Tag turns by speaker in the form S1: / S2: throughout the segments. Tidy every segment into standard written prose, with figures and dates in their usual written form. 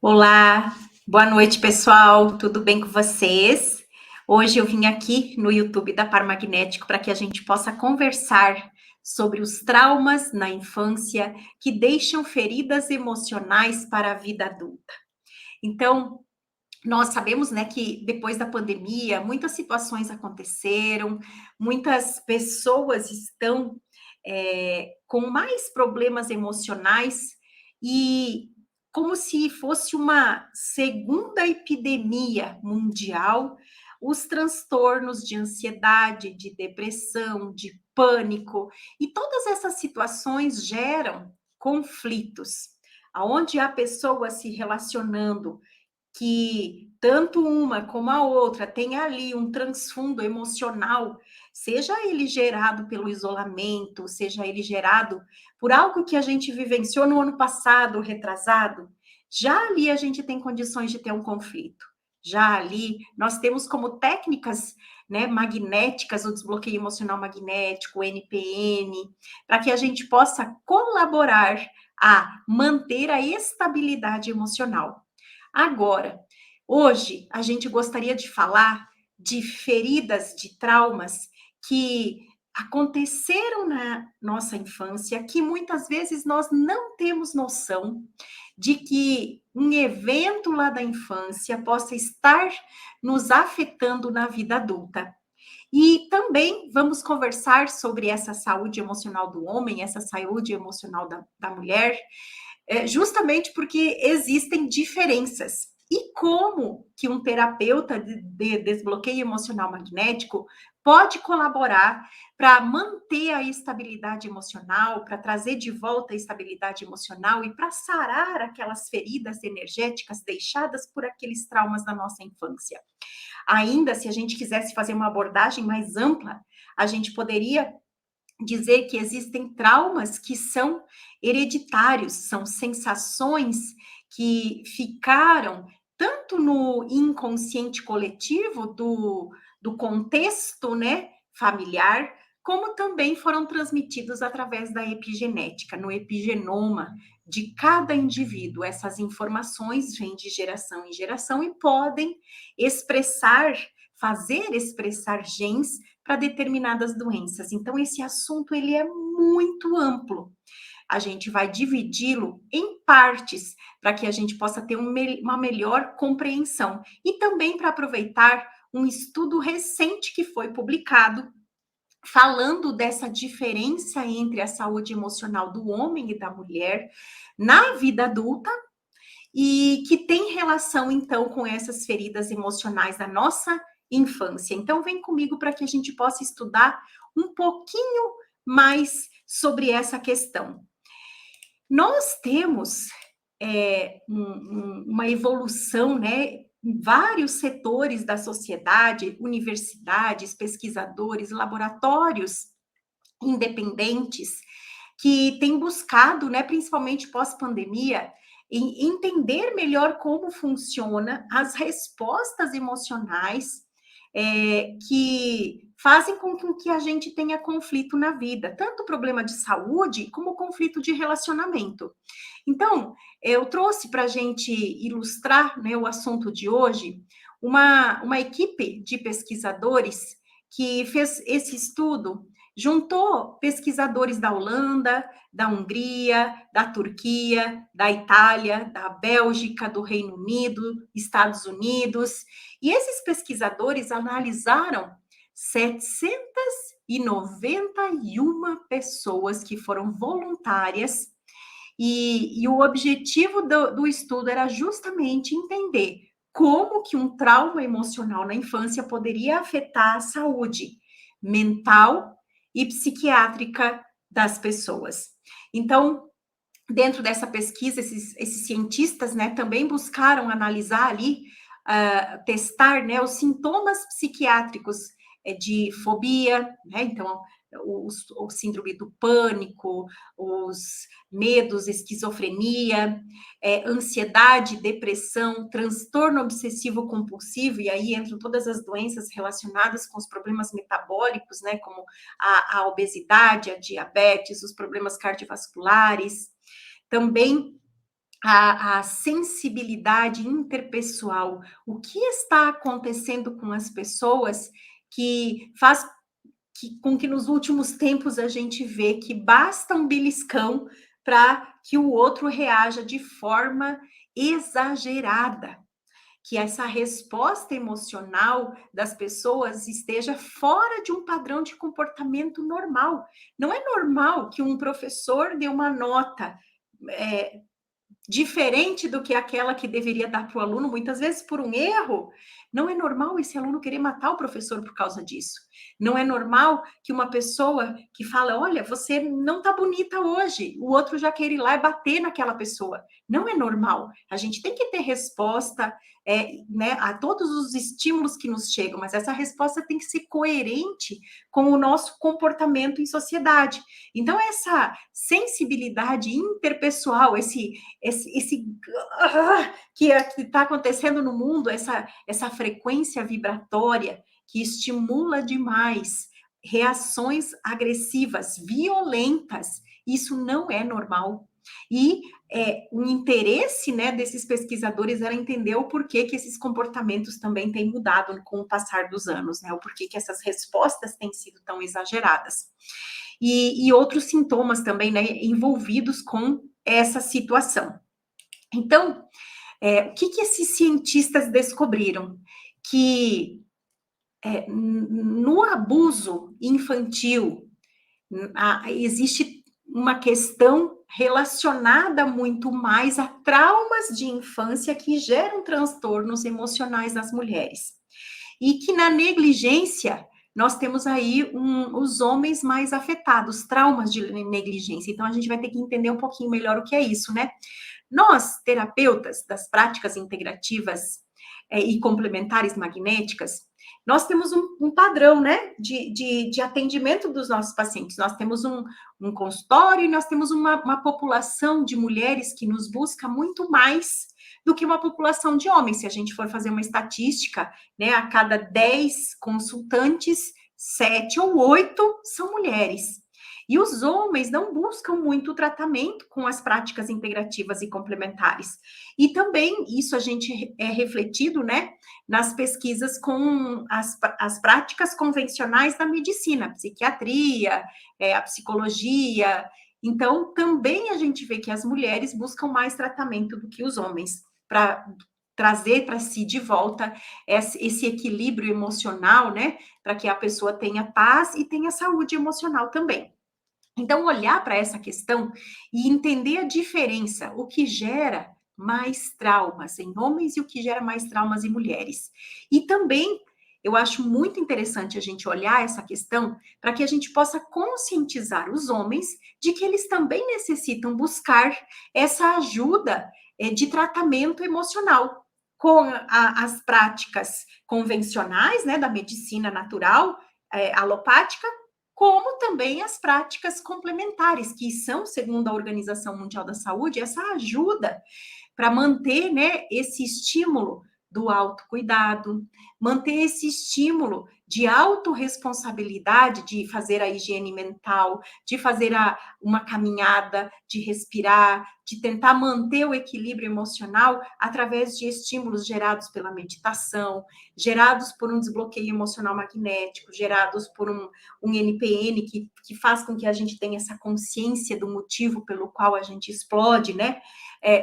S1: Olá, boa noite, pessoal. Tudo bem com vocês? Hoje eu vim aqui no YouTube da Par Magnético para que a gente possa conversar sobre os traumas na infância que deixam feridas emocionais para a vida adulta. Então, nós sabemos, né, que depois da pandemia, muitas situações aconteceram, muitas pessoas estão com mais problemas emocionais e como se fosse uma segunda epidemia mundial, os transtornos de ansiedade, de depressão, de pânico, e todas essas situações geram conflitos, aonde a pessoa se relacionando que tanto uma como a outra tem ali um transfundo emocional, seja ele gerado pelo isolamento, seja ele gerado por algo que a gente vivenciou no ano passado, retrasado, já ali a gente tem condições de ter um conflito. Já ali nós temos como técnicas, né, magnéticas, o desbloqueio emocional magnético, o NPM, para que a gente possa colaborar a manter a estabilidade emocional. Agora, hoje a gente gostaria de falar de feridas, de traumas que aconteceram na nossa infância, que muitas vezes nós não temos noção de que um evento lá da infância possa estar nos afetando na vida adulta. E também vamos conversar sobre essa saúde emocional do homem, essa saúde emocional da mulher, justamente porque existem diferenças. E como que um terapeuta de desbloqueio emocional magnético pode colaborar para manter a estabilidade emocional, para trazer de volta a estabilidade emocional e para sarar aquelas feridas energéticas deixadas por aqueles traumas da nossa infância. Ainda, se a gente quisesse fazer uma abordagem mais ampla, a gente poderia dizer que existem traumas que são hereditários, são sensações que ficaram tanto no inconsciente coletivo do contexto, né, familiar, como também foram transmitidos através da epigenética, no epigenoma de cada indivíduo. Essas informações vêm de geração em geração e podem expressar, fazer expressar genes para determinadas doenças. Então, esse assunto ele é muito amplo. A gente vai dividi-lo em partes para que a gente possa ter uma melhor compreensão e também para aproveitar um estudo recente que foi publicado falando dessa diferença entre a saúde emocional do homem e da mulher na vida adulta e que tem relação, então, com essas feridas emocionais da nossa infância. Então, vem comigo para que a gente possa estudar um pouquinho mais sobre essa questão. Nós temos uma evolução, né? Em vários setores da sociedade, universidades, pesquisadores, laboratórios independentes que têm buscado, né, principalmente pós-pandemia, entender melhor como funciona as respostas emocionais que fazem com que a gente tenha conflito na vida, tanto problema de saúde como conflito de relacionamento. Então, eu trouxe para a gente ilustrar, né, o assunto de hoje, uma equipe de pesquisadores que fez esse estudo, juntou pesquisadores da Holanda, da Hungria, da Turquia, da Itália, da Bélgica, do Reino Unido, Estados Unidos, e esses pesquisadores analisaram 791 pessoas que foram voluntárias e o objetivo do estudo era justamente entender como que um trauma emocional na infância poderia afetar a saúde mental e psiquiátrica das pessoas. Então, dentro dessa pesquisa, esses cientistas, né, também buscaram analisar ali, testar, né, os sintomas psiquiátricos de fobia, né, então o síndrome do pânico, os medos, esquizofrenia, ansiedade, depressão, transtorno obsessivo compulsivo, e aí entram todas as doenças relacionadas com os problemas metabólicos, né, como a obesidade, a diabetes, os problemas cardiovasculares, também a sensibilidade interpessoal, o que está acontecendo com as pessoas que faz com que nos últimos tempos a gente vê que basta um beliscão para que o outro reaja de forma exagerada, que essa resposta emocional das pessoas esteja fora de um padrão de comportamento normal. Não é normal que um professor dê uma nota diferente do que aquela que deveria dar para o aluno, muitas vezes por um erro. Não é normal esse aluno querer matar o professor por causa disso. Não é normal que uma pessoa que fala, olha, você não está bonita hoje, o outro já quer ir lá e bater naquela pessoa. Não é normal. A gente tem que ter resposta, né, a todos os estímulos que nos chegam, mas essa resposta tem que ser coerente com o nosso comportamento em sociedade. Então, essa sensibilidade interpessoal, esse que está acontecendo no mundo, essa frequência vibratória que estimula demais reações agressivas, violentas, isso não é normal. E o interesse, né, desses pesquisadores era entender o porquê que esses comportamentos também têm mudado com o passar dos anos, né, o porquê que essas respostas têm sido tão exageradas. E outros sintomas também, né, envolvidos com essa situação. Então, o que esses cientistas descobriram? Que no abuso infantil existe uma questão relacionada muito mais a traumas de infância que geram transtornos emocionais nas mulheres. E que na negligência nós temos aí os homens mais afetados, traumas de negligência. Então a gente vai ter que entender um pouquinho melhor o que é isso, né? Nós, terapeutas das práticas integrativas e complementares magnéticas, nós temos um padrão, né, de atendimento dos nossos pacientes. Nós temos um consultório e nós temos uma população de mulheres que nos busca muito mais do que uma população de homens. Se a gente for fazer uma estatística, né, a cada 10 consultantes, 7 ou 8 são mulheres. E os homens não buscam muito tratamento com as práticas integrativas e complementares. E também isso a gente é refletido, né, nas pesquisas com as práticas convencionais da medicina, a psiquiatria, a psicologia. Então, também a gente vê que as mulheres buscam mais tratamento do que os homens, para trazer para si de volta esse equilíbrio emocional, né, para que a pessoa tenha paz e tenha saúde emocional também. Então, olhar para essa questão e entender a diferença, o que gera mais traumas em homens e o que gera mais traumas em mulheres. E também eu acho muito interessante a gente olhar essa questão para que a gente possa conscientizar os homens de que eles também necessitam buscar essa ajuda de tratamento emocional com as práticas convencionais, né, da medicina natural, alopática, como também as práticas complementares, que são, segundo a Organização Mundial da Saúde, essa ajuda para manter, né, esse estímulo do autocuidado, manter esse estímulo de autorresponsabilidade, de fazer a higiene mental, de fazer uma caminhada, de respirar, de tentar manter o equilíbrio emocional através de estímulos gerados pela meditação, gerados por um desbloqueio emocional magnético, gerados por um NPN que faz com que a gente tenha essa consciência do motivo pelo qual a gente explode, né?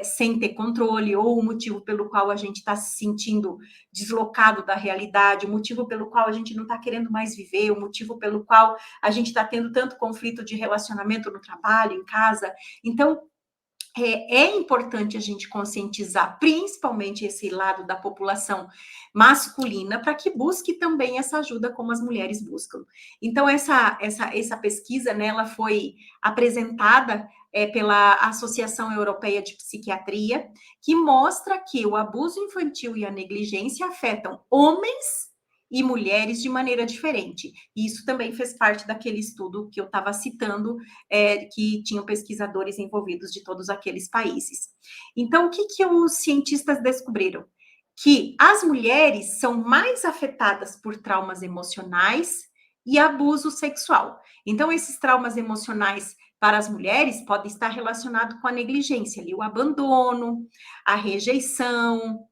S1: Sem ter controle, ou o motivo pelo qual a gente está se sentindo deslocado da realidade, o motivo pelo qual a gente não está querendo mais viver, o motivo pelo qual a gente está tendo tanto conflito de relacionamento no trabalho, em casa. Então, é importante a gente conscientizar, principalmente esse lado da população masculina, para que busque também essa ajuda como as mulheres buscam. Então, essa pesquisa, né, ela foi apresentada pela Associação Europeia de Psiquiatria, que mostra que o abuso infantil e a negligência afetam homens e mulheres de maneira diferente. E isso também fez parte daquele estudo que eu estava citando, que tinham pesquisadores envolvidos de todos aqueles países. Então, o que os cientistas descobriram? Que as mulheres são mais afetadas por traumas emocionais e abuso sexual. Então, esses traumas emocionais para as mulheres pode estar relacionado com a negligência, ali, o abandono, a rejeição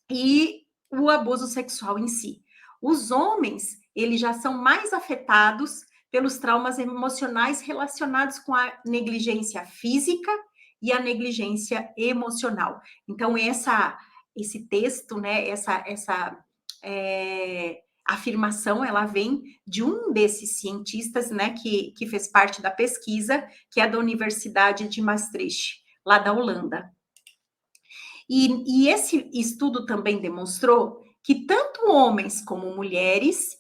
S1: e o abuso sexual em si. Os homens, eles já são mais afetados pelos traumas emocionais relacionados com a negligência física e a negligência emocional. Então, esse texto, né, essa afirmação, ela vem de um desses cientistas, né, que fez parte da pesquisa, que é da Universidade de Maastricht, lá da Holanda. E esse estudo também demonstrou que tanto homens como mulheres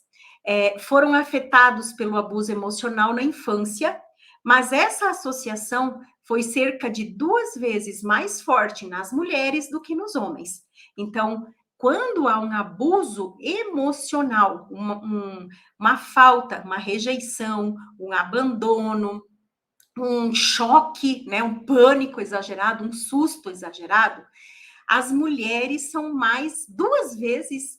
S1: foram afetados pelo abuso emocional na infância, mas essa associação foi cerca de 2 vezes mais forte nas mulheres do que nos homens. Então, quando há um abuso emocional, uma falta, uma rejeição, um abandono, um choque, né, um pânico exagerado, um susto exagerado, as mulheres são 2 vezes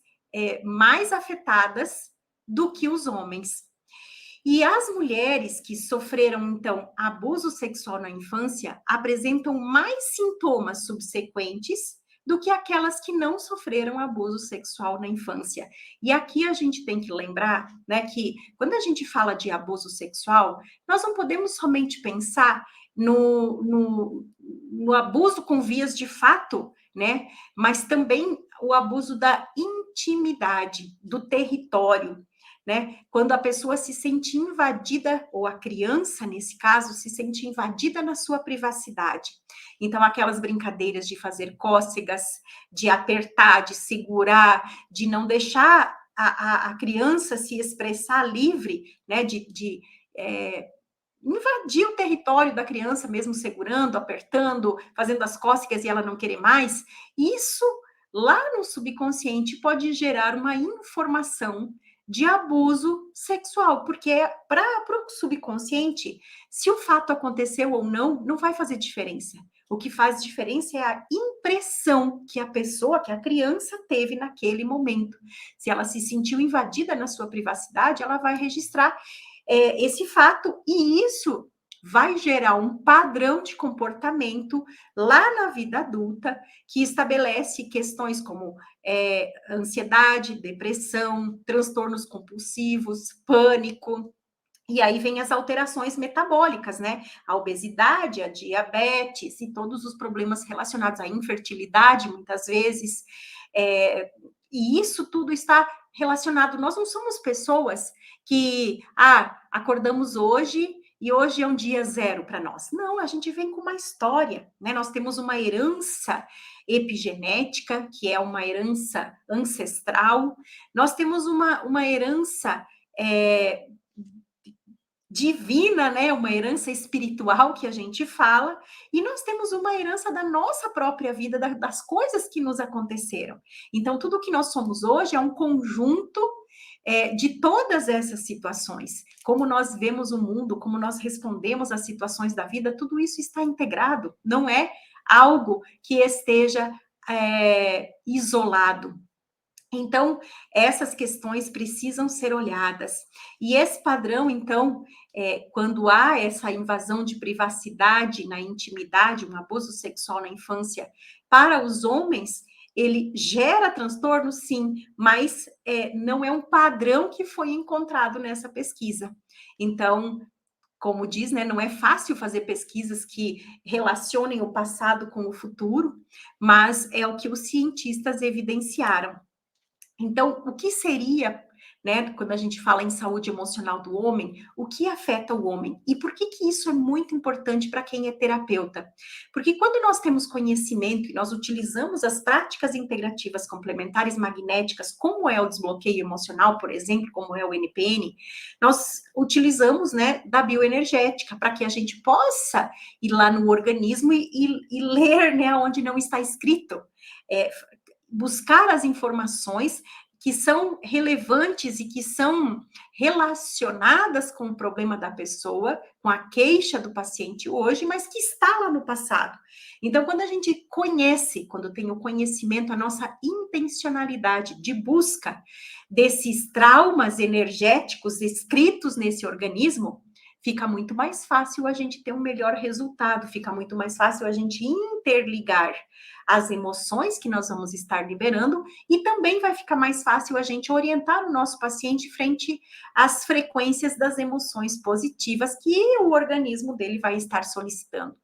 S1: mais afetadas do que os homens. E as mulheres que sofreram, então, abuso sexual na infância apresentam mais sintomas subsequentes do que aquelas que não sofreram abuso sexual na infância. E aqui a gente tem que lembrar, né, que quando a gente fala de abuso sexual, nós não podemos somente pensar no abuso com vias de fato, né, mas também o abuso da intimidade, do território, né? Quando a pessoa se sente invadida, ou a criança, nesse caso, se sente invadida na sua privacidade. Então, aquelas brincadeiras de fazer cócegas, de apertar, de segurar, de não deixar a criança se expressar livre, né? Invadir o território da criança, mesmo segurando, apertando, fazendo as cócegas e ela não querer mais, isso lá no subconsciente pode gerar uma informação de abuso sexual, porque para o subconsciente, se o fato aconteceu ou não, não vai fazer diferença. O que faz diferença é a impressão que a pessoa, que a criança teve naquele momento. Se ela se sentiu invadida na sua privacidade, ela vai registrar esse fato, e isso vai gerar um padrão de comportamento lá na vida adulta, que estabelece questões como ansiedade, depressão, transtornos compulsivos, pânico, e aí vem as alterações metabólicas, né? A obesidade, a diabetes e todos os problemas relacionados à infertilidade, muitas vezes. E isso tudo está relacionado. Nós não somos pessoas que, acordamos hoje e hoje é um dia zero para nós. Não, a gente vem com uma história, né? Nós temos uma herança epigenética, que é uma herança ancestral. Nós temos uma herança divina, né? Uma herança espiritual que a gente fala, e nós temos uma herança da nossa própria vida, das coisas que nos aconteceram. Então, tudo que nós somos hoje é um conjunto de todas essas situações. Como nós vemos o mundo, como nós respondemos às situações da vida, tudo isso está integrado, não é algo que esteja isolado. Então, essas questões precisam ser olhadas. E esse padrão, então, quando há essa invasão de privacidade na intimidade, um abuso sexual na infância, para os homens, ele gera transtorno, sim, mas não é um padrão que foi encontrado nessa pesquisa. Então, como diz, né, não é fácil fazer pesquisas que relacionem o passado com o futuro, mas é o que os cientistas evidenciaram. Então, o que seria, né, quando a gente fala em saúde emocional do homem, o que afeta o homem? E por que isso é muito importante para quem é terapeuta? Porque quando nós temos conhecimento e nós utilizamos as práticas integrativas complementares magnéticas, como é o desbloqueio emocional, por exemplo, como é o NPN, nós utilizamos, né, da bioenergética para que a gente possa ir lá no organismo e ler, né, onde não está escrito. Buscar as informações que são relevantes e que são relacionadas com o problema da pessoa, com a queixa do paciente hoje, mas que está lá no passado. Então, quando a gente conhece, quando tem o conhecimento, a nossa intencionalidade de busca desses traumas energéticos escritos nesse organismo, fica muito mais fácil a gente ter um melhor resultado, fica muito mais fácil a gente interligar as emoções que nós vamos estar liberando e também vai ficar mais fácil a gente orientar o nosso paciente frente às frequências das emoções positivas que o organismo dele vai estar solicitando.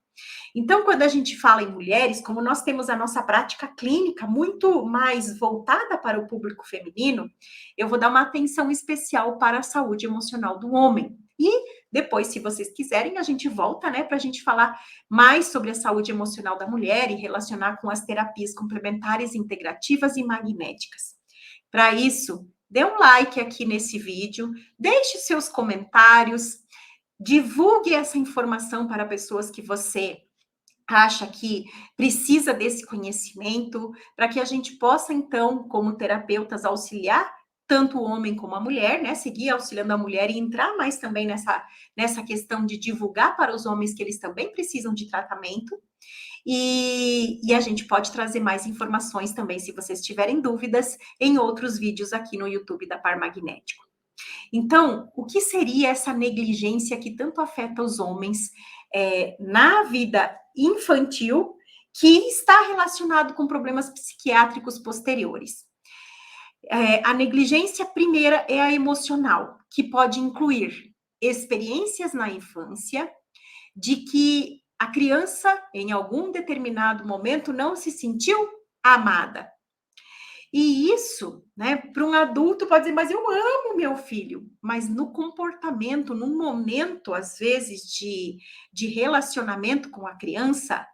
S1: Então, quando a gente fala em mulheres, como nós temos a nossa prática clínica muito mais voltada para o público feminino, eu vou dar uma atenção especial para a saúde emocional do homem. E depois, se vocês quiserem, a gente volta, né, para a gente falar mais sobre a saúde emocional da mulher e relacionar com as terapias complementares, integrativas e magnéticas. Para isso, dê um like aqui nesse vídeo, deixe seus comentários, divulgue essa informação para pessoas que você acha que precisa desse conhecimento, para que a gente possa, então, como terapeutas, auxiliar tanto o homem como a mulher, né? Seguir auxiliando a mulher e entrar mais também nessa questão de divulgar para os homens que eles também precisam de tratamento. E a gente pode trazer mais informações também, se vocês tiverem dúvidas, em outros vídeos aqui no YouTube da Par Magnético. Então, o que seria essa negligência que tanto afeta os homens na vida infantil, que está relacionado com problemas psiquiátricos posteriores? A negligência primeira é a emocional, que pode incluir experiências na infância de que a criança, em algum determinado momento, não se sentiu amada. E isso, né, para um adulto pode dizer, mas eu amo meu filho, mas no comportamento, num momento, às vezes, de relacionamento com a criança,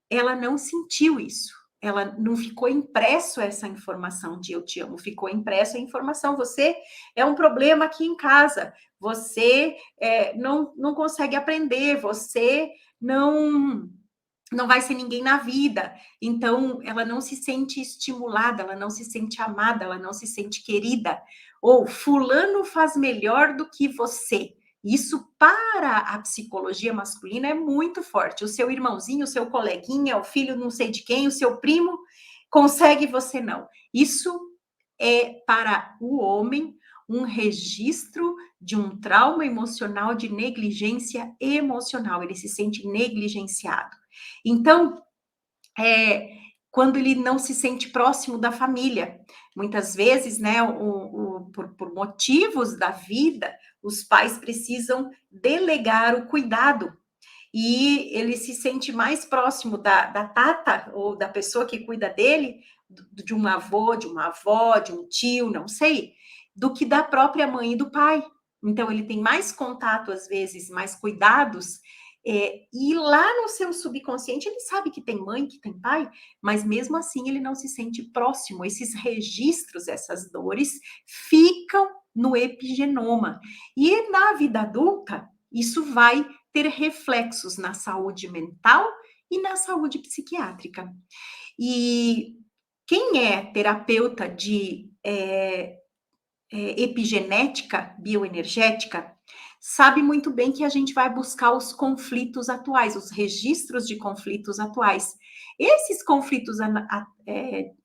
S1: ela não sentiu isso. Ela não ficou impresso essa informação de eu te amo, ficou impresso a informação, você é um problema aqui em casa, você não consegue aprender, você não vai ser ninguém na vida. Então, ela não se sente estimulada, ela não se sente amada, ela não se sente querida. Ou fulano faz melhor do que você. Isso para a psicologia masculina é muito forte. O seu irmãozinho, o seu coleguinha, o filho não sei de quem, o seu primo consegue, você não. Isso é para o homem um registro de um trauma emocional, de negligência emocional. Ele se sente negligenciado. Então, quando ele não se sente próximo da família, muitas vezes, né, por motivos da vida, os pais precisam delegar o cuidado e ele se sente mais próximo da tata ou da pessoa que cuida dele, de um avô, de uma avó, de um tio, não sei, do que da própria mãe e do pai. Então, ele tem mais contato, às vezes, mais cuidados, e lá no seu subconsciente ele sabe que tem mãe, que tem pai, mas mesmo assim ele não se sente próximo. Esses registros, essas dores, ficam no epigenoma. E na vida adulta, isso vai ter reflexos na saúde mental e na saúde psiquiátrica. E quem é terapeuta de epigenética bioenergética sabe muito bem que a gente vai buscar os conflitos atuais, os registros de conflitos atuais. Esses conflitos,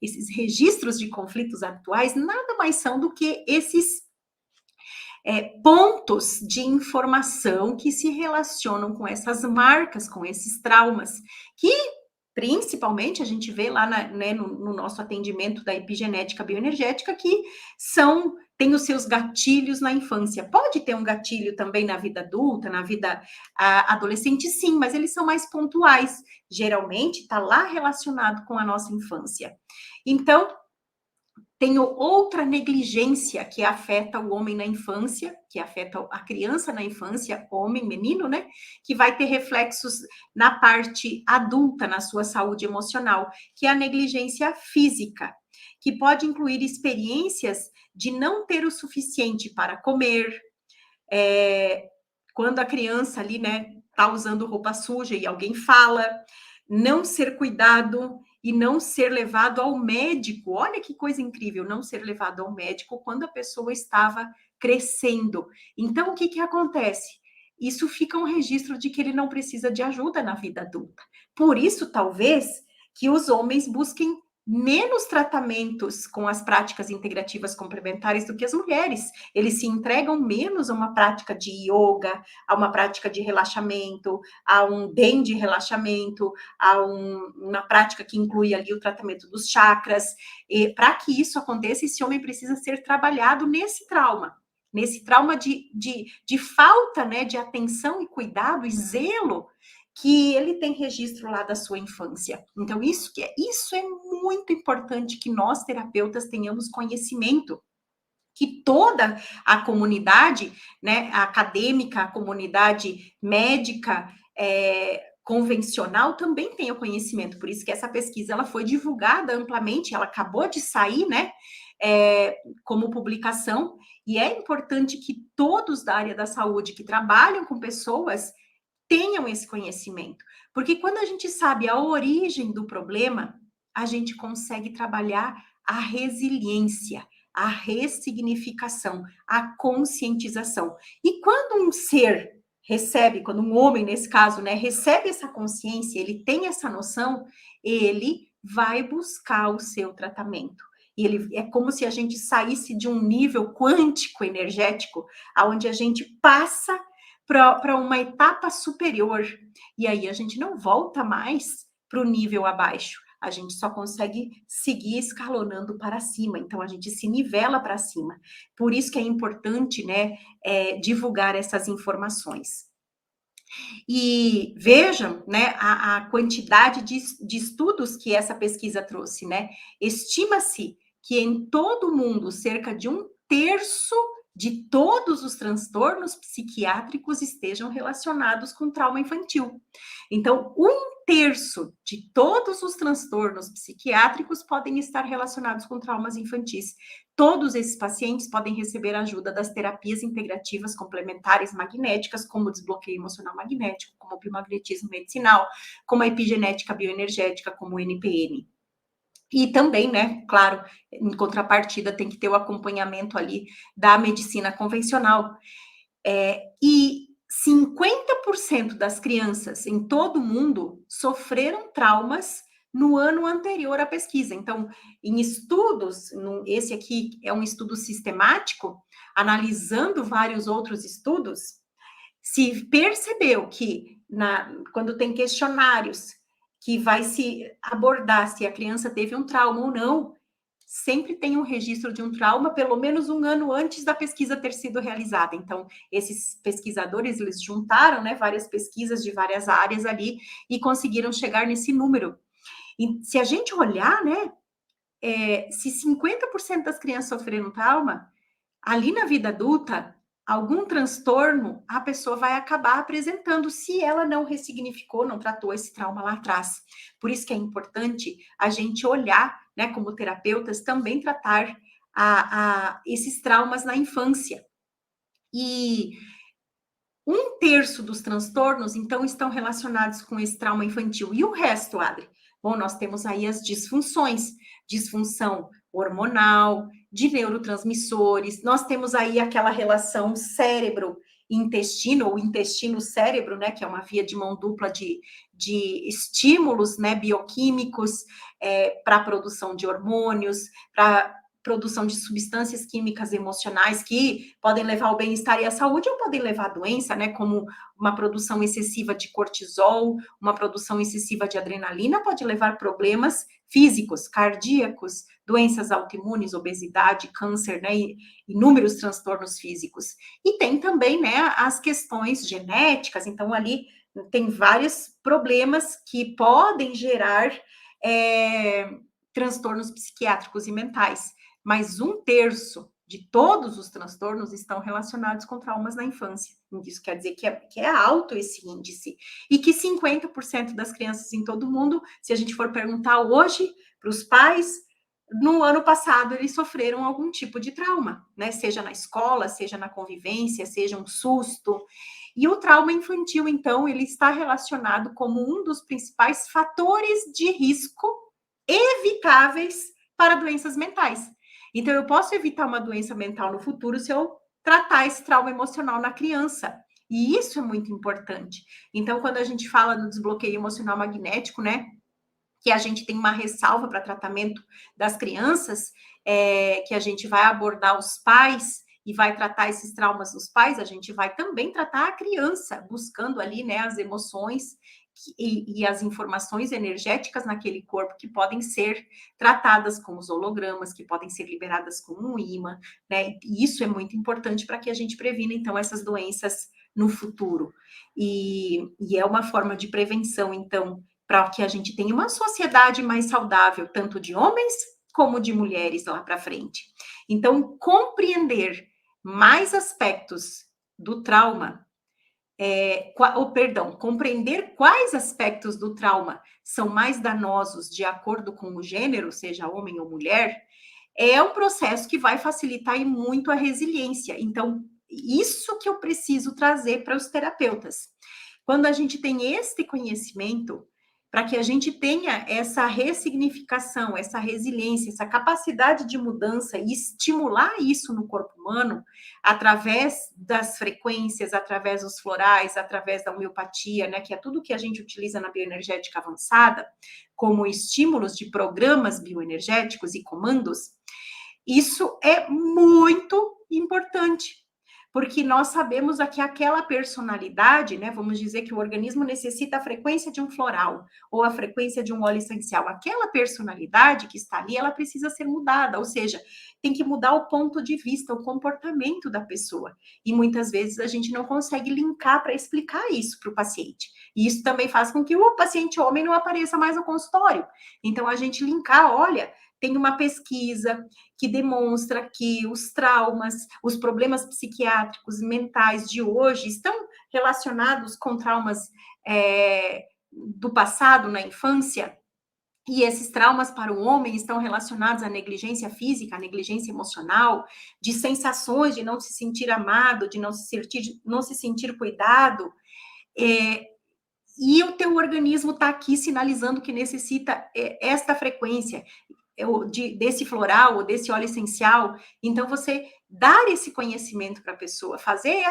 S1: esses registros de conflitos atuais, nada mais são do que esses pontos de informação que se relacionam com essas marcas, com esses traumas, que principalmente a gente vê lá no nosso atendimento da epigenética bioenergética, que tem os seus gatilhos na infância. Pode ter um gatilho também na vida adulta, na vida adolescente, sim, mas eles são mais pontuais. Geralmente está lá relacionado com a nossa infância. Então, tem outra negligência que afeta o homem na infância, que afeta a criança na infância, homem, menino, né? Que vai ter reflexos na parte adulta, na sua saúde emocional, que é a negligência física, que pode incluir experiências de não ter o suficiente para comer, quando a criança ali, né, tá usando roupa suja e alguém fala, não ser cuidado e não ser levado ao médico. Olha que coisa incrível, não ser levado ao médico quando a pessoa estava crescendo. Então, o que que acontece? Isso fica um registro de que ele não precisa de ajuda na vida adulta. Por isso, talvez, que os homens busquem menos tratamentos com as práticas integrativas complementares do que as mulheres. Eles se entregam menos a uma prática de yoga, a uma prática de relaxamento, a um bem de relaxamento, uma prática que inclui ali o tratamento dos chakras. E para que isso aconteça, esse homem precisa ser trabalhado nesse trauma de falta, né, de atenção e cuidado e zelo que ele tem registro lá da sua infância. Então, isso é muito importante que nós, terapeutas, tenhamos conhecimento, que toda a comunidade, né, a acadêmica, a comunidade médica, convencional também tenha conhecimento. Por isso que essa pesquisa ela foi divulgada amplamente, ela acabou de sair, né, como publicação, e é importante que todos da área da saúde que trabalham com pessoas tenham esse conhecimento. Porque quando a gente sabe a origem do problema, a gente consegue trabalhar a resiliência, a ressignificação, a conscientização. E quando um ser recebe, quando um homem, nesse caso, né, recebe essa consciência, ele tem essa noção, ele vai buscar o seu tratamento. E ele é como se a gente saísse de um nível quântico energético, aonde a gente passa para uma etapa superior. E aí a gente não volta mais para o nível abaixo. A gente só consegue seguir escalonando para cima. Então a gente se nivela para cima. Por isso que é importante, né, divulgar essas informações. E vejam, né, a quantidade de estudos que essa pesquisa trouxe, né? Estima-se que em todo o mundo cerca de 1/3 de todos os transtornos psiquiátricos estejam relacionados com trauma infantil. Então, 1/3 de todos os transtornos psiquiátricos podem estar relacionados com traumas infantis. Todos esses pacientes podem receber ajuda das terapias integrativas complementares magnéticas, como o desbloqueio emocional magnético, como o biomagnetismo medicinal, como a epigenética bioenergética, como o NPN. E também, né, claro, em contrapartida, tem que ter o acompanhamento ali da medicina convencional. E 50% das crianças em todo o mundo sofreram traumas no ano anterior à pesquisa. Então, em estudos, esse aqui é um estudo sistemático, analisando vários outros estudos, se percebeu que quando tem questionários que vai se abordar se a criança teve um trauma ou não, sempre tem um registro de um trauma pelo menos um ano antes da pesquisa ter sido realizada. Então, esses pesquisadores, eles juntaram, né, várias pesquisas de várias áreas ali e conseguiram chegar nesse número. E se a gente olhar, né, se 50% das crianças sofreram trauma, ali na vida adulta, algum transtorno a pessoa vai acabar apresentando se ela não ressignificou, não tratou esse trauma lá atrás. Por isso que é importante a gente olhar, né, como terapeutas, também tratar esses traumas na infância. E 1/3 dos transtornos, então, estão relacionados com esse trauma infantil. E o resto, Adri? Bom, nós temos aí as disfunções, disfunção hormonal, de neurotransmissores, nós temos aí aquela relação cérebro-intestino, ou intestino-cérebro, né, que é uma via de mão dupla de estímulos, né, bioquímicos, para a produção de hormônios, para produção de substâncias químicas emocionais que podem levar ao bem-estar e à saúde ou podem levar à doença, né? Como uma produção excessiva de cortisol, uma produção excessiva de adrenalina pode levar a problemas físicos, cardíacos, doenças autoimunes, obesidade, câncer, né? E inúmeros transtornos físicos. E tem também, né, as questões genéticas, então ali tem vários problemas que podem gerar transtornos psiquiátricos e mentais, mas 1/3 de todos os transtornos estão relacionados com traumas na infância. Isso quer dizer que é alto esse índice. E que 50% das crianças em todo o mundo, se a gente for perguntar hoje para os pais, no ano passado eles sofreram algum tipo de trauma, né? Seja na escola, seja na convivência, seja um susto. E o trauma infantil, então, ele está relacionado como um dos principais fatores de risco evitáveis para doenças mentais. Então, eu posso evitar uma doença mental no futuro se eu tratar esse trauma emocional na criança. E isso é muito importante. Então, quando a gente fala no desbloqueio emocional magnético, né, que a gente tem uma ressalva para tratamento das crianças, que a gente vai abordar os pais e vai tratar esses traumas dos pais, a gente vai também tratar a criança, buscando ali, né, as emoções e as informações energéticas naquele corpo que podem ser tratadas com os hologramas, que podem ser liberadas com um ímã, né? E isso é muito importante para que a gente previna, então, essas doenças no futuro. E é uma forma de prevenção, então, para que a gente tenha uma sociedade mais saudável, tanto de homens como de mulheres lá para frente. Então, compreender mais aspectos do trauma, compreender quais aspectos do trauma são mais danosos de acordo com o gênero, seja homem ou mulher, é um processo que vai facilitar e muito a resiliência. Então, isso que eu preciso trazer para os terapeutas. Quando a gente tem este conhecimento, para que a gente tenha essa ressignificação, essa resiliência, essa capacidade de mudança e estimular isso no corpo humano, através das frequências, através dos florais, através da homeopatia, né, que é tudo que a gente utiliza na bioenergética avançada, como estímulos de programas bioenergéticos e comandos, isso é muito importante, porque nós sabemos que aquela personalidade, né, vamos dizer que o organismo necessita a frequência de um floral ou a frequência de um óleo essencial. Aquela personalidade que está ali, ela precisa ser mudada, ou seja, tem que mudar o ponto de vista, o comportamento da pessoa. E muitas vezes a gente não consegue linkar para explicar isso para o paciente. E isso também faz com que o paciente homem não apareça mais no consultório. Então, a gente linkar, olha, tem uma pesquisa que demonstra que os traumas, os problemas psiquiátricos mentais de hoje estão relacionados com traumas do passado, na infância, e esses traumas para o homem estão relacionados à negligência física, à negligência emocional, de sensações de não se sentir amado, de não se sentir cuidado, e o teu organismo está aqui sinalizando que necessita esta frequência, desse floral ou desse óleo essencial. Então, você dar esse conhecimento para a pessoa, fazer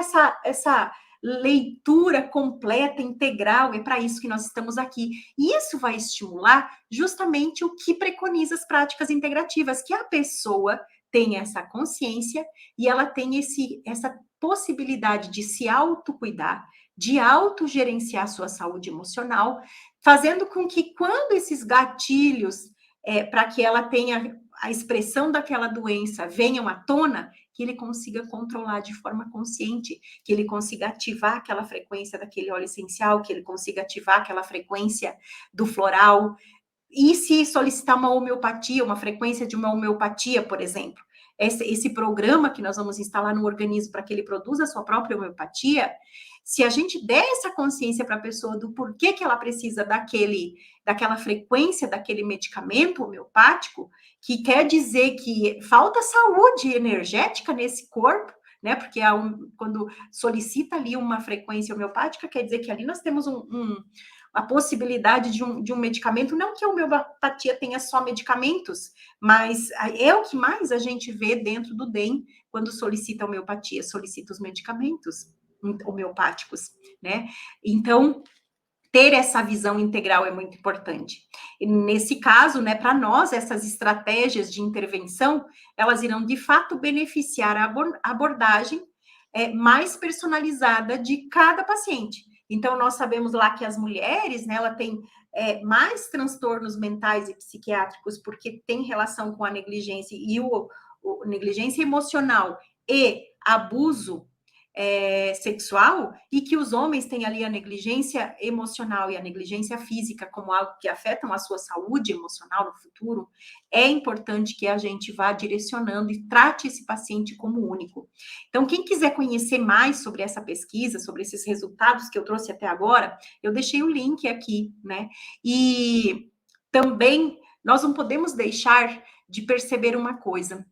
S1: essa leitura completa, integral, é para isso que nós estamos aqui. E isso vai estimular justamente o que preconiza as práticas integrativas, que a pessoa tenha essa consciência e ela tenha essa possibilidade de se autocuidar, de autogerenciar a sua saúde emocional, fazendo com que quando esses gatilhos para que ela tenha a expressão daquela doença venham à tona, que ele consiga controlar de forma consciente, que ele consiga ativar aquela frequência daquele óleo essencial, que ele consiga ativar aquela frequência do floral. E se solicitar uma homeopatia, uma frequência de uma homeopatia, por exemplo, esse programa que nós vamos instalar no organismo para que ele produza a sua própria homeopatia, se a gente der essa consciência para a pessoa do porquê que ela precisa daquela frequência, daquele medicamento homeopático, que quer dizer que falta saúde energética nesse corpo, né? Porque quando solicita ali uma frequência homeopática, quer dizer que ali nós temos a possibilidade de um medicamento, não que a homeopatia tenha só medicamentos, mas é o que mais a gente vê dentro do DEM quando solicita homeopatia, solicita os medicamentos homeopáticos, né? Então, ter essa visão integral é muito importante. E nesse caso, né, para nós, essas estratégias de intervenção, elas irão, de fato, beneficiar a abordagem mais personalizada de cada paciente. Então, nós sabemos lá que as mulheres, né, ela tem mais transtornos mentais e psiquiátricos porque tem relação com a negligência e negligência emocional e abuso sexual, e que os homens têm ali a negligência emocional e a negligência física como algo que afetam a sua saúde emocional no futuro, é importante que a gente vá direcionando e trate esse paciente como único. Então, quem quiser conhecer mais sobre essa pesquisa, sobre esses resultados que eu trouxe até agora, eu deixei o link aqui, né? E também nós não podemos deixar de perceber uma coisa,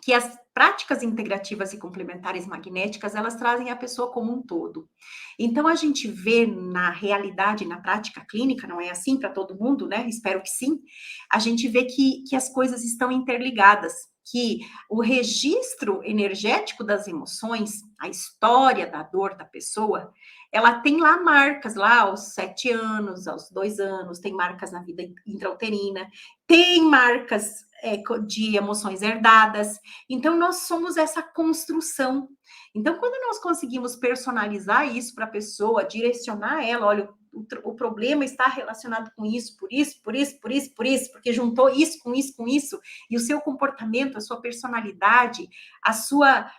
S1: que as práticas integrativas e complementares magnéticas, elas trazem a pessoa como um todo. Então, a gente vê na realidade, na prática clínica, não é assim para todo mundo, né? Espero que sim. A gente vê que as coisas estão interligadas. que o registro energético das emoções, a história da dor da pessoa, ela tem lá marcas, lá aos 7 anos, aos 2 anos, tem marcas na vida intrauterina, tem marcas de emoções herdadas. Então, nós somos essa construção. Então, quando nós conseguimos personalizar isso para a pessoa, direcionar ela, olha, o problema está relacionado com isso, por isso, por isso, por isso, por isso, porque juntou isso com isso, com isso, e o seu comportamento, a sua personalidade, a sua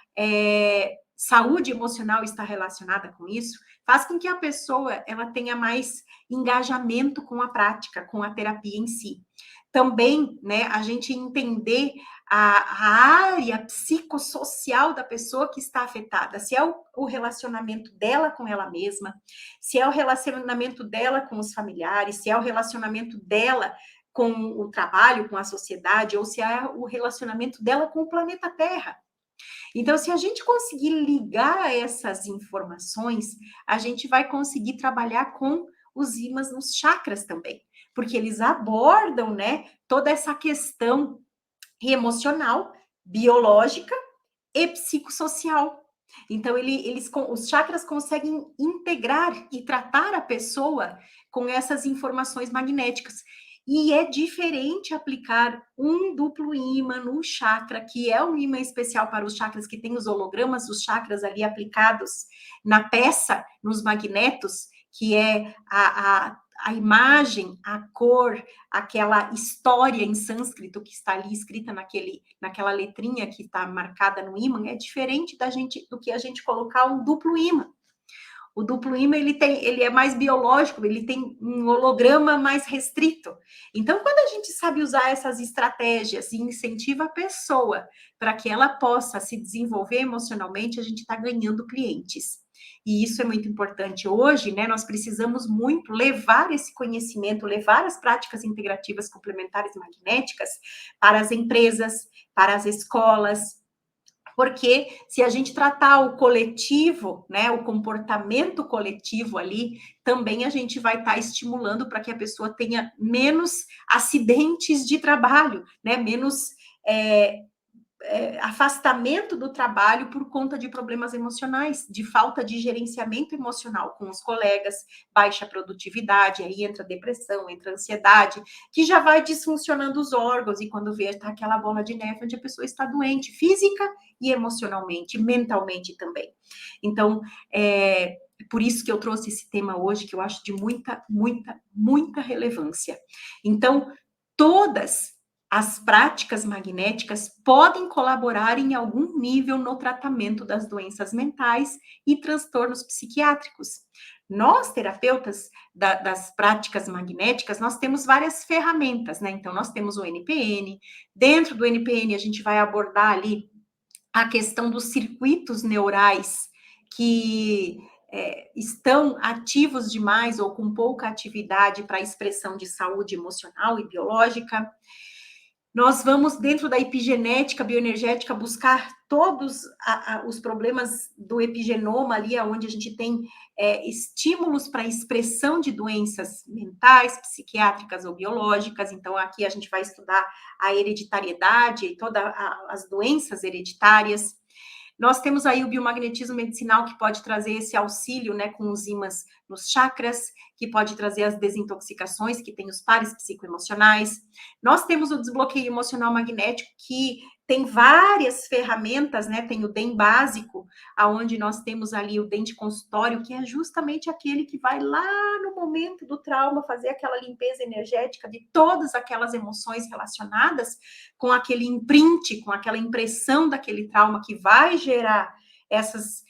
S1: saúde emocional está relacionada com isso, faz com que a pessoa ela tenha mais engajamento com a prática, com a terapia em si. Também, né, a gente entender a área psicossocial da pessoa que está afetada, se é o relacionamento dela com ela mesma, se é o relacionamento dela com os familiares, se é o relacionamento dela com o trabalho, com a sociedade, ou se é o relacionamento dela com o planeta Terra. Então, se a gente conseguir ligar essas informações, a gente vai conseguir trabalhar com os ímãs nos chakras também, porque eles abordam, né, toda essa questão emocional, biológica e psicossocial. Então, os chakras conseguem integrar e tratar a pessoa com essas informações magnéticas. E é diferente aplicar um duplo ímã no chakra, que é um ímã especial para os chakras, que tem os hologramas dos chakras ali aplicados na peça, nos magnetos, que é a imagem, a cor, aquela história em sânscrito que está ali escrita naquela letrinha que está marcada no ímã, é diferente do que a gente colocar um duplo ímã. O duplo ímã ele é mais biológico, ele tem um holograma mais restrito. Então, quando a gente sabe usar essas estratégias e incentiva a pessoa para que ela possa se desenvolver emocionalmente, a gente está ganhando clientes. E isso é muito importante hoje, né? Nós precisamos muito levar esse conhecimento, levar as práticas integrativas complementares magnéticas para as empresas, para as escolas, porque se a gente tratar o coletivo, né, o comportamento coletivo ali, também a gente vai estar estimulando para que a pessoa tenha menos acidentes de trabalho, né, menos afastamento do trabalho por conta de problemas emocionais, de falta de gerenciamento emocional com os colegas, baixa produtividade, aí entra depressão, entra ansiedade, que já vai disfuncionando os órgãos, e quando vê, está aquela bola de neve onde a pessoa está doente, física e emocionalmente, mentalmente também. Então, por isso que eu trouxe esse tema hoje, que eu acho de muita, muita, muita relevância. Então, todas as práticas magnéticas podem colaborar em algum nível no tratamento das doenças mentais e transtornos psiquiátricos. Nós, terapeutas das práticas magnéticas, nós temos várias ferramentas, né? Então, nós temos o NPN. Dentro do NPN, a gente vai abordar ali a questão dos circuitos neurais que estão ativos demais ou com pouca atividade para a expressão de saúde emocional e biológica. Nós vamos, dentro da epigenética bioenergética, buscar todos os problemas do epigenoma ali, onde a gente tem estímulos para a expressão de doenças mentais, psiquiátricas ou biológicas. Então, aqui a gente vai estudar a hereditariedade e todas as doenças hereditárias. Nós temos aí o biomagnetismo medicinal, que pode trazer esse auxílio, né, com os ímãs nos chakras, que pode trazer as desintoxicações, que tem os pares psicoemocionais. Nós temos o desbloqueio emocional magnético, que tem várias ferramentas, né? Tem o DEM básico, aonde nós temos ali o DEM de consultório, que é justamente aquele que vai lá no momento do trauma fazer aquela limpeza energética de todas aquelas emoções relacionadas com aquele imprint, com aquela impressão daquele trauma que vai gerar essas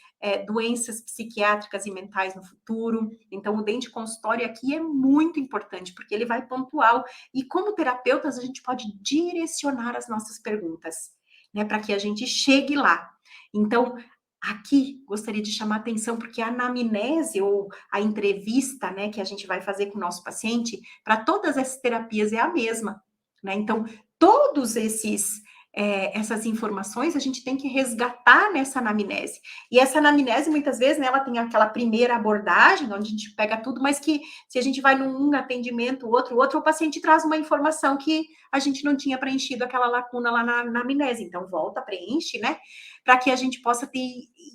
S1: doenças psiquiátricas e mentais no futuro. Então, o DEM de consultório aqui é muito importante, porque ele vai pontual. E como terapeutas, a gente pode direcionar as nossas perguntas, né, para que a gente chegue lá. Então, aqui, gostaria de chamar a atenção, porque a anamnese, ou a entrevista, né, que a gente vai fazer com o nosso paciente, para todas essas terapias é a mesma, né? Então, todos esses essas informações, a gente tem que resgatar nessa anamnese. E essa anamnese, muitas vezes, né, ela tem aquela primeira abordagem, onde a gente pega tudo, mas que se a gente vai num atendimento, o paciente traz uma informação que a gente não tinha preenchido aquela lacuna lá na anamnese. Então, volta, preenche, né, para que a gente possa ter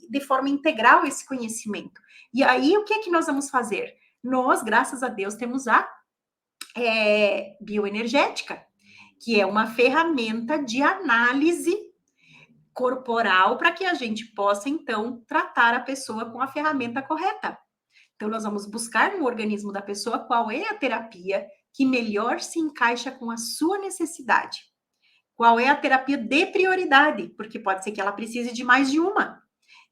S1: de forma integral esse conhecimento. E aí, o que é que nós vamos fazer? Nós, graças a Deus, temos a bioenergética, que é uma ferramenta de análise corporal para que a gente possa, então, tratar a pessoa com a ferramenta correta. Então, nós vamos buscar no organismo da pessoa qual é a terapia que melhor se encaixa com a sua necessidade. Qual é a terapia de prioridade, porque pode ser que ela precise de mais de uma.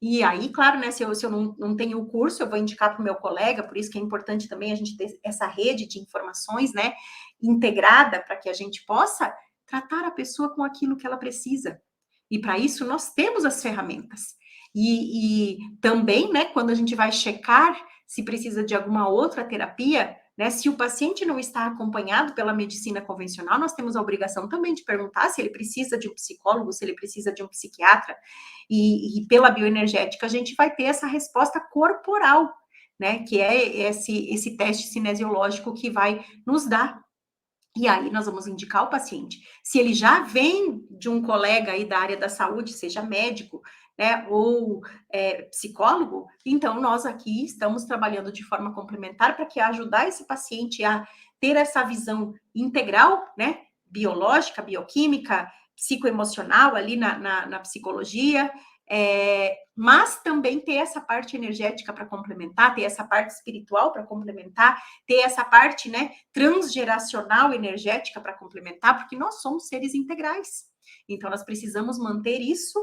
S1: E aí, claro, né, se eu não tenho o curso, eu vou indicar para o meu colega, por isso que é importante também a gente ter essa rede de informações, né, integrada, para que a gente possa tratar a pessoa com aquilo que ela precisa. E para isso nós temos as ferramentas. E também, né, quando a gente vai checar se precisa de alguma outra terapia, né, se o paciente não está acompanhado pela medicina convencional, nós temos a obrigação também de perguntar se ele precisa de um psicólogo, se ele precisa de um psiquiatra, e pela bioenergética a gente vai ter essa resposta corporal, né, que é esse teste cinesiológico que vai nos dar. E aí nós vamos indicar o paciente. Se ele já vem de um colega aí da área da saúde, seja médico, né, ou psicólogo, então nós aqui estamos trabalhando de forma complementar para que ajudar esse paciente a ter essa visão integral, né, biológica, bioquímica, psicoemocional ali na psicologia, mas também ter essa parte energética para complementar, ter essa parte espiritual para complementar, ter essa parte, né, transgeracional energética para complementar, porque nós somos seres integrais. Então, nós precisamos manter isso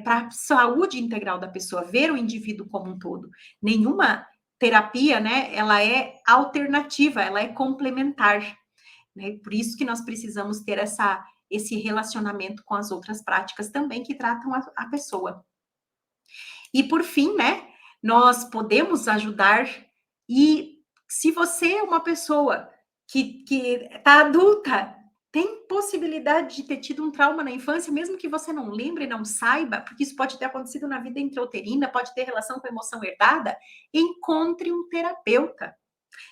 S1: para a saúde integral da pessoa, ver o indivíduo como um todo. Nenhuma terapia, né, ela é alternativa, ela é complementar. Né? Por isso que nós precisamos ter esse relacionamento com as outras práticas também que tratam a pessoa. E por fim, né, nós podemos ajudar, e se você é uma pessoa que está adulta, tem possibilidade de ter tido um trauma na infância, mesmo que você não lembre, não saiba, porque isso pode ter acontecido na vida intrauterina, pode ter relação com a emoção herdada, encontre um terapeuta.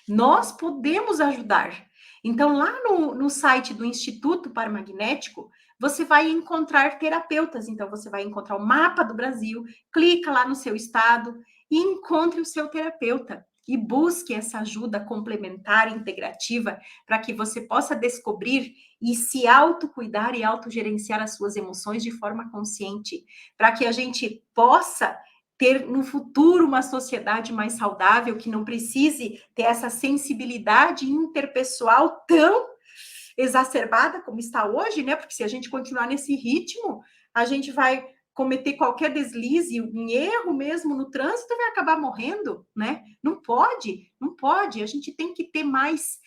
S1: Nós podemos ajudar. Então, lá no site do Instituto Paramagnético, você vai encontrar terapeutas. Então, você vai encontrar o mapa do Brasil, clica lá no seu estado e encontre o seu terapeuta. E busque essa ajuda complementar, integrativa, para que você possa descobrir e se autocuidar e autogerenciar as suas emoções de forma consciente, para que a gente possa ter no futuro uma sociedade mais saudável, que não precise ter essa sensibilidade interpessoal tão exacerbada como está hoje, né? Porque se a gente continuar nesse ritmo, a gente vai cometer qualquer deslize, um erro mesmo no trânsito e vai acabar morrendo, né? Não pode, não pode. A gente tem que ter mais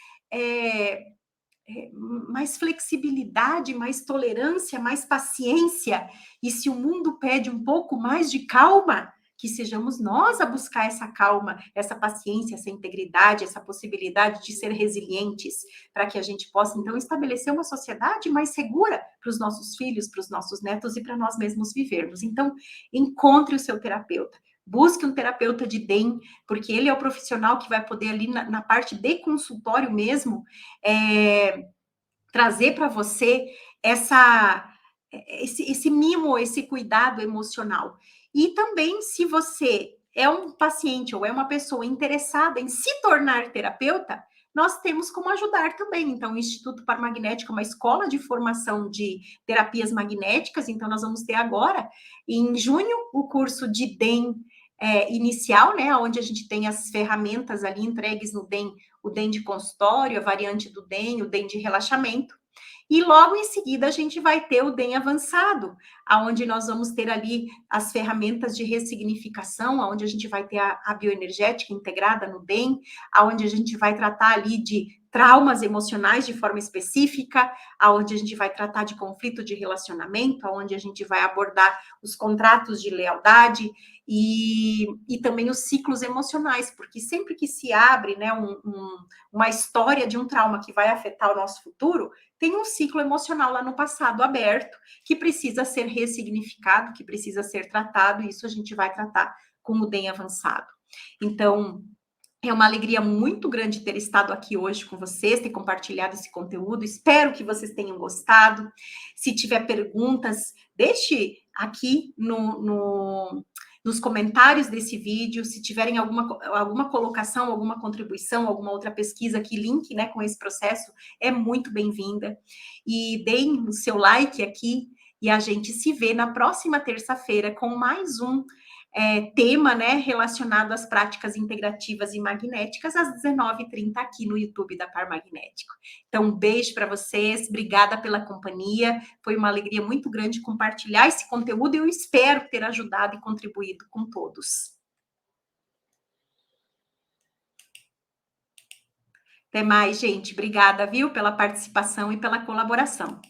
S1: flexibilidade, mais tolerância, mais paciência. E se o mundo pede um pouco mais de calma, que sejamos nós a buscar essa calma, essa paciência, essa integridade, essa possibilidade de ser resilientes, para que a gente possa, então, estabelecer uma sociedade mais segura para os nossos filhos, para os nossos netos e para nós mesmos vivermos. Então, encontre o seu terapeuta. Busque um terapeuta de DEM, porque ele é o profissional que vai poder ali na parte de consultório mesmo, trazer para você esse mimo, esse cuidado emocional. E também, se você é um paciente ou é uma pessoa interessada em se tornar terapeuta, nós temos como ajudar também. Então, o Instituto Paramagnético é uma escola de formação de terapias magnéticas, então nós vamos ter agora, em junho, o curso de DEM inicial, né, onde a gente tem as ferramentas ali entregues no DEM, o DEM de consultório, a variante do DEM, o DEM de relaxamento. E logo em seguida a gente vai ter o DEM avançado, aonde nós vamos ter ali as ferramentas de ressignificação, aonde a gente vai ter a bioenergética integrada no DEM, aonde a gente vai tratar ali de traumas emocionais de forma específica, aonde a gente vai tratar de conflito de relacionamento, aonde a gente vai abordar os contratos de lealdade e também os ciclos emocionais, porque sempre que se abre, né, uma história de um trauma que vai afetar o nosso futuro, tem um ciclo emocional lá no passado aberto que precisa ser ressignificado, que precisa ser tratado, e isso a gente vai tratar com o DEM avançado. Então, é uma alegria muito grande ter estado aqui hoje com vocês, ter compartilhado esse conteúdo. Espero que vocês tenham gostado. Se tiver perguntas, deixe aqui nos comentários desse vídeo. Se tiverem alguma colocação, alguma contribuição, alguma outra pesquisa que link, né, com esse processo, é muito bem-vinda. E deem o seu like aqui e a gente se vê na próxima terça-feira com mais um tema, né, relacionado às práticas integrativas e magnéticas, às 19h30 aqui no YouTube da Par Magnético. Então, um beijo para vocês, obrigada pela companhia, foi uma alegria muito grande compartilhar esse conteúdo e eu espero ter ajudado e contribuído com todos. Até mais, gente. Obrigada, viu, pela participação e pela colaboração.